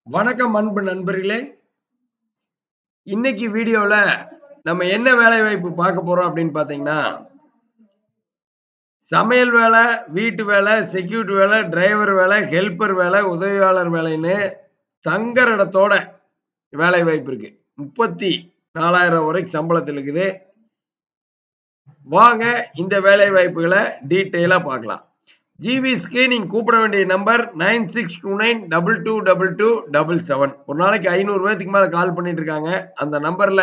வணக்கம் அன்பு நண்பர்களே. இன்னைக்கு வீடியோல நம்ம என்ன வேலை வாய்ப்பு பார்க்க போறோம் அப்படின்னு பார்த்தீங்கன்னா, சமையல் வேலை, வீட்டு வேலை, செக்யூரிட்டி வேலை, டிரைவர் வேலை, ஹெல்ப்பர் வேலை, உதவியாளர் வேலைன்னு தங்குற இடத்தோட வேலை வாய்ப்பு இருக்கு. 34,000 வரைக்கும் சம்பளத்தில் இருக்குது. வாங்க இந்த வேலை வாய்ப்புகளை டீட்டெயிலா பார்க்கலாம். ஜிவிஸ்க்கு நீங்க கூப்பிட வேண்டிய நம்பர் 9629222277. ஒரு நாளைக்கு 500 பேத்துக்கு மேல கால் பண்ணிட்டு இருக்காங்க. அந்த நம்பர்ல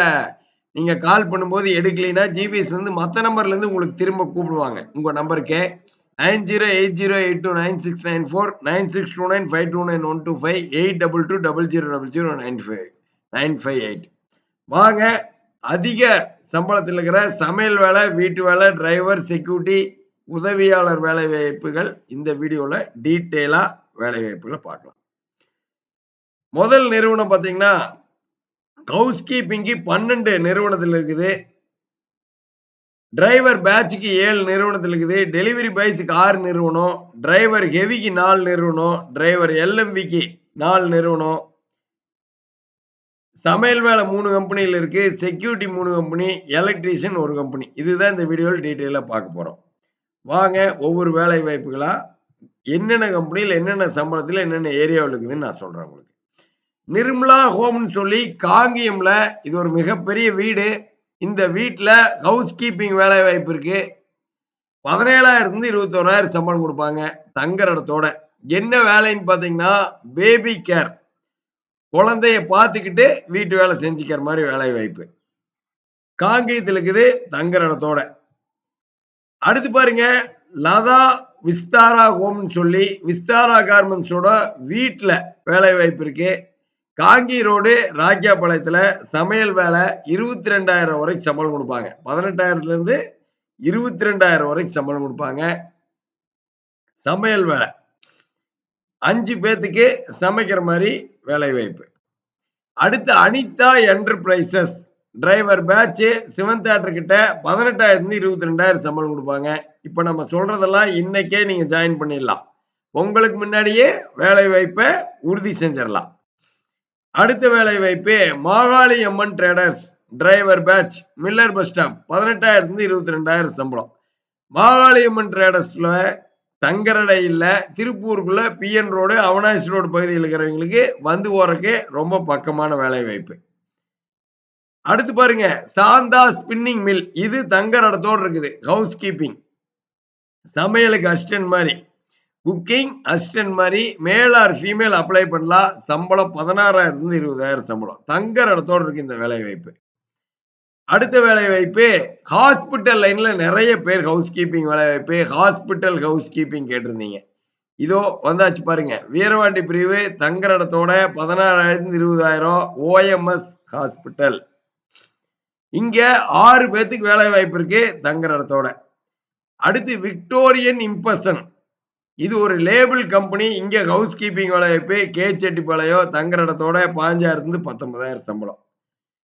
நீங்க கால் பண்ணும்போது எடுக்கலைன்னா ஜிவிஎஸ் வந்து மத்த நம்பர்ல இருந்து உங்களுக்கு திரும்ப கூப்பிடுவாங்க. உங்க நம்பருக்கே 9080829694 9629529125 8220000958. வாங்க அதிக சம்பளத்தில் இருக்கிற சமையல் வேலை, வீட்டு வேலை, டிரைவர், செக்யூரிட்டி, உதவியாளர் வேலை வாய்ப்புகள் இந்த வீடியோல டீட்டெயிலா வேலை வாய்ப்புகளை பார்க்கலாம். முதல் நிறுவனம் பாத்தீங்கன்னா ஹவுஸ் கீப்பிங்கு 12 நிறுவனத்தில் இருக்குது. டிரைவர் பேட்சுக்கு 7 நிறுவனத்தில் இருக்குது. டெலிவரி பாய்ஸுக்கு 6 நிறுவனம், டிரைவர் ஹெவிக்கு 4 நிறுவனம், டிரைவர் எல்எம்விக்கு 4 நிறுவனம், சமையல் வேலை 3 கம்பெனியில் இருக்கு, செக்யூரிட்டி 3 கம்பெனி, எலக்ட்ரீஷியன் 1 கம்பெனி. இதுதான் இந்த வீடியோவில் டீட்டெயிலா பார்க்க போறோம். வாங்க ஒவ்வொரு வேலை வாய்ப்புகளா என்னென்ன கம்பெனியில் என்னென்ன சம்பளத்தில் என்னென்ன ஏரியாவில் இருக்குதுன்னு நான் சொல்றேன் உங்களுக்கு. நிர்மலா ஹோம்னு சொல்லி காங்கியம்ல இது ஒரு மிகப்பெரிய வீடு. இந்த வீட்டுல ஹவுஸ் கீப்பிங் வேலை வாய்ப்பு இருக்கு. 17,000 21,000 சம்பளம் கொடுப்பாங்க தங்குற இடத்தோட. என்ன வேலைன்னு பாத்தீங்கன்னா பேபி கேர், குழந்தைய பார்த்துக்கிட்டு வீட்டு வேலை செஞ்சுக்கிற மாதிரி வேலை வாய்ப்பு. காங்கேயத்தில் இருக்குது தங்குற இடத்தோட. அடுத்து பாருங்க லதா விஸ்தாரா ஹோம்னு சொல்லி விஸ்தாரா கார்மெண்ட்ஸோட வீட்டுல வேலை வாய்ப்பு இருக்கு. காங்கி ரோடு ராக்கியாபாளையத்துல சமையல் வேலை 22,000 வரைக்கும் சம்பளம் கொடுப்பாங்க. 18,000 இருந்து 22,000 வரைக்கும் சம்பளம் கொடுப்பாங்க. சமையல் வேலை 5 பேத்துக்கு சமைக்கிற மாதிரி வேலை வாய்ப்பு. அடுத்து Anitha enterprises driver badge Sivan theatre கிட்ட 18,000 இருந்து 22,000 சம்பளம் கொடுப்பாங்க. இப்ப நம்ம சொல்றதெல்லாம் இன்னைக்கே நீங்க ஜாயின் பண்ணிடலாம். உங்களுக்கு முன்னாடியே வேலை வாய்ப்பை உறுதி செஞ்சிடலாம். அடுத்த வேலை வாய்ப்பு Makali Amman traders driver badge miller bus stop 18,000 இருந்து 22,000 சம்பளம். மாகாளி அம்மன் ட்ரேடர்ஸ்ல தங்கரடை இல்ல, திருப்பூருக்குள்ள பிஎன் ரோடு அவனாசி ரோடு பகுதியில் இருக்கிறவங்களுக்கு வந்து போறதுக்கு ரொம்ப பக்கமான வேலை வாய்ப்பு. அடுத்து பாருங்க சாந்தா ஸ்பின்னிங் மில், இது தங்கர இடத்தோடு இருக்குது. ஹவுஸ் கீப்பிங், சமையலுக்கு அசிஸ்டன்ட் மாதிரி, குக்கிங் அசிஸ்டன்ட் மாதிரி மேல் ஆர் ஃபீமேல் அப்ளை பண்ணலாம். சம்பளம் 16,000 இருந்து 20,000 சம்பளம். தங்கர இடத்தோடு இருக்கு இந்த வேலை வாய்ப்பு. அடுத்த வேலை வாய்ப்பு ஹாஸ்பிட்டல் லைன்ல நிறைய பேர் ஹவுஸ் கீப்பிங் வேலை வாய்ப்பு, ஹாஸ்பிட்டல் ஹவுஸ் கீப்பிங் கேட்டிருந்தீங்க. இதோ வந்தாச்சு பாருங்க. வீரவாண்டி பிரிவு தங்கர இடத்தோட 16,000 20,000 ஓஎம்எஸ் ஹாஸ்பிட்டல். இங்க 6 பேத்துக்கு வேலை வாய்ப்பு இருக்கு தங்கர இடத்தோட. அடுத்து விக்டோரியன் இம்பசன், இது ஒரு லேபிள் கம்பெனி. இங்க ஹவுஸ் கீப்பிங் வேலை வாய்ப்பு, கேச்செட்டிப்பாளையம் தங்கர இடத்தோட 15,000 இருந்து 19,000 சம்பளம்.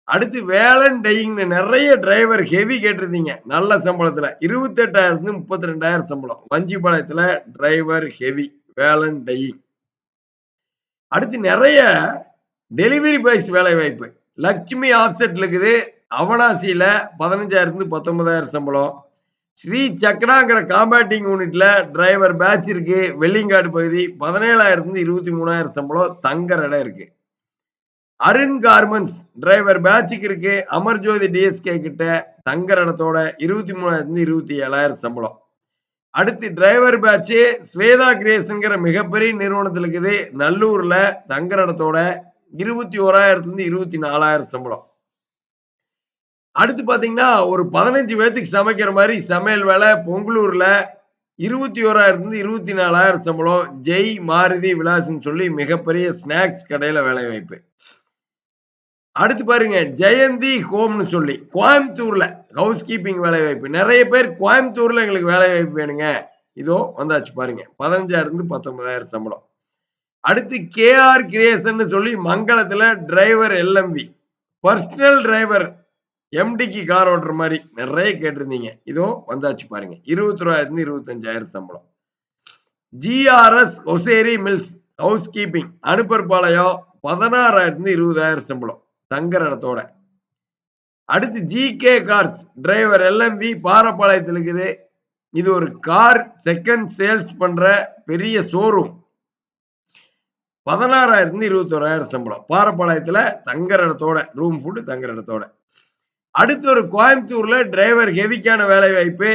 அடுத்து வேலன் டையிங் நிறைய டிரைவர் ஹெவி கேட்டிருந்தீங்க. நல்ல சம்பளத்துல 28,000 இருந்து 32,000 சம்பளம். வஞ்சிபாளையத்துல டிரைவர் ஹெவி வேலன் டையிங். அடுத்து நிறைய டெலிவரி பாய்ஸ் வேலை வாய்ப்பு. லட்சுமி ஆப்செட் இருக்குது அவனாசியில 15,000 இருந்து 19,000 சம்பளம். ஸ்ரீ சக்ராங்கிற காம்பேட்டிங் யூனிட்ல டிரைவர் பேட்ச் இருக்கு. வெள்ளிங்காடு பகுதி 17,000 இருந்து 23,000 சம்பளம். தங்கர இடம் இருக்கு. அருண் கார்மெண்ட்ஸ் டிரைவர் பேட்சுக்கு இருக்கு. அமர்ஜோதி டிஎஸ்கே கிட்ட தங்கர இடத்தோட 23,000 இருந்து 27,000 சம்பளம். அடுத்து டிரைவர் பேட்ச் ஸ்வேதா கிரியேஷன்ங்கிற மிகப்பெரிய நிறுவனத்தில் இருக்குது. நல்லூர்ல தங்கர இடத்தோட 21,000 இருந்து 24,000 சம்பளம். அடுத்து பாத்தீங்கன்னா ஒரு 15 பேத்துக்கு சமைக்கிற மாதிரி சமையல் வேலை பொங்கலூர்ல 21,000 இருந்து 24,000 சம்பளம். ஜெய் மாருதி விலாஸ்ன்னு சொல்லி மிகப்பெரிய ஸ்நாக்ஸ் கடையில வேலை வாய்ப்பு. அடுத்து பாருங்க ஜெயந்தி ஹோம்னு சொல்லி கோயம்புத்தூர்ல ஹவுஸ் கீப்பிங் வேலை வாய்ப்பு. நிறைய பேர் கோயம்புத்தூர்ல எங்களுக்கு வேலை வாய்ப்பு வேணுங்க. இதோ வந்தாச்சு பாருங்க. 15,000 இருந்து 19,000 சம்பளம். அடுத்து கேஆர் கிரியேஷன் சொல்லி மங்களத்துல டிரைவர் எல்எம்வி, பர்சனல் டிரைவர் எம்டிக்கு கார் ஓட்டுற மாதிரி நிறைய கேட்டிருந்தீங்க. இதோ வந்தாச்சு பாருங்க. 21,000 இருந்து 25,000 சம்பளம். GRS hosiery mills house keeping Anupparpalayam 16,000 20,000 சம்பளம் தங்குற இடத்தோட. அடுத்து ஜிகே கார்ஸ் டிரைவர் எல்எம்வி பாரப்பாளையத்தில் இருக்குது. இது ஒரு கார் செகண்ட் சேல்ஸ் பண்ற பெரிய ஷோரூம். 16,000 21,000 சம்பளம் பாரப்பாளையத்துல தங்குற இடத்தோட, ரூம் ஃபுட் தங்குற இடத்தோட. அடுத்து ஒரு கோயம்புத்தூர்ல டிரைவர் ஹெவிக்கான வேலை வாய்ப்பு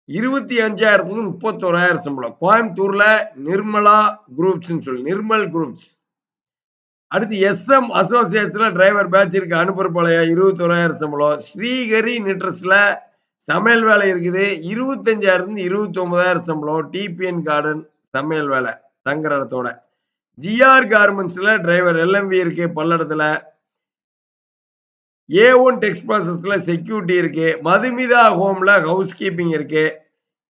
25,000 31,000 சம்பளம். கோயம்புத்தூர்ல நிர்மலா குரூப்ஸ் சொல்லி நிர்மல் குரூப்ஸ். அடுத்து எஸ்எம் அசோசியேட்ஸ்ல டிரைவர் பேட்ச் இருக்கு அனுப்புறப்பாளையம் 21,000 சம்பளம். ஸ்ரீஹரி நிட்ரஸ்ல சமையல் வேலை இருக்குது 25,000 29,000 சம்பளம். டிபிஎன் கார்டன் சமையல் வேலை தங்குற இடத்தோட. ஜிஆர் கார்மெண்ட்ஸ்ல டிரைவர் எல்எம்வி இருக்கு பல்லடத்துல. A1 டெக்ஸ்ட் ப்ராசஸ்ல செக்யூரிட்டி இருக்கு. மதுமிதா ஹோம்ல ஹவுஸ் கீப்பிங் இருக்கு.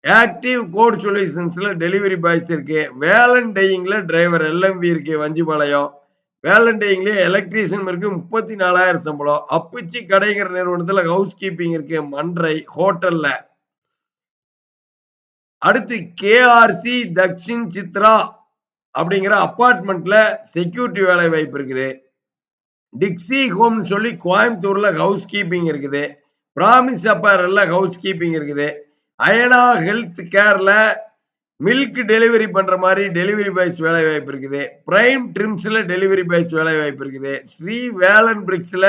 ஆக்டிவ் கோட் சொல்யூஷன்ஸ்ல டெலிவரி பாய்ஸ் இருக்கு. வேலண்டையிங்ல டிரைவர் எல்எம்வி இருக்கு வஞ்சிபாளையம். வேலண்டையிங்ல எலக்ட்ரீஷியன் இருக்கு 34,000 சம்பளம். அப்பிச்சி கடைங்கிற நிறுவனத்துல ஹவுஸ் கீப்பிங் இருக்கு மன்றை ஹோட்டல்ல. அடுத்து கேஆர்சி தக்ஷின் சித்ரா அப்படிங்கிற அபார்ட்மெண்ட்ல செக்யூரிட்டி வேலை வாய்ப்பு இருக்குது. டிக்ஸி ஹோம் சொல்லி கோயம்புத்தூர்ல ஹவுஸ் கீப்பிங் இருக்குது. பிராமிஸ் அப்பேரல்ல ஹவுஸ் கீப்பிங் இருக்குது. அயனா ஹெல்த் கேர்ல மில்க் டெலிவரி பண்ற மாதிரி டெலிவரி பாய்ஸ் வேலை வாய்ப்பு இருக்குது. பிரைம் ட்ரிம்ஸ்ல டெலிவரி பாய்ஸ் வேலை வாய்ப்பு இருக்குது. ஸ்ரீ வேலன் பிரிக்ஸ்ல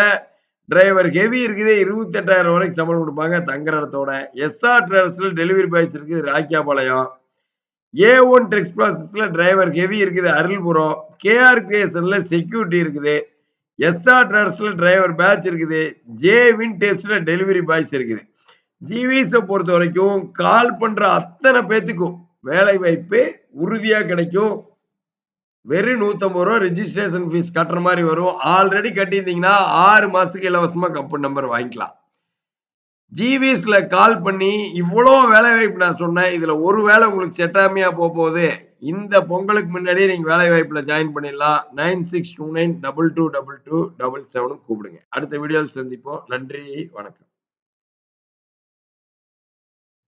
டிரைவர் ஹெவி இருக்குது 28,000 வரைக்கும் சம்பளம் கொடுப்பாங்க தங்குற இடத்தோட. எஸ்ஆர் டிராவல்ஸ்ல டெலிவரி பாய்ஸ் இருக்குது ராக்கியாபாளையம். A1 டெக்ஸ்ட் ப்ராசஸ்ல டிரைவர் ஹெவி இருக்குது அருள்புரம். கேஆர் கிரியேஷன்ல செக்யூரிட்டி இருக்குது. எஸ்ஆர் டிராவல்ஸ்ல டிரைவர் பேட்ச் இருக்குது. ஜே வின் டேப்ஸ்ல டெலிவரி பாய்ஸ் இருக்குது. ஜிவிஸை பொறுத்த வரைக்கும் கால் பண்ற அத்தனை பேத்துக்கும் வேலை வாய்ப்பு உறுதியா கிடைக்கும். வெறும் 150 ரூபா ரெஜிஸ்ட்ரேஷன் ஃபீஸ் கட்டுற மாதிரி வரும். ஆல்ரெடி கட்டியிருந்தீங்கன்னா 6 மாசத்துக்கு இலவசமா கம்பெனி நம்பர் வாங்கிக்கலாம். ஜிவிஸ்ல கால் பண்ணி இவ்வளோ வேலை வாய்ப்பு நான் சொன்னேன். இதுல ஒரு வேலை உங்களுக்கு செட் ஆமையா போகுது. இந்த பொங்கலுக்கு முன்னாடியே நீங்க வேலை வாய்ப்புல ஜாயின் பண்ணிடலாம். 9629222277 கூப்பிடுங்க. அடுத்த வீடியோவில் சந்திப்போம். நன்றி, வணக்கம்.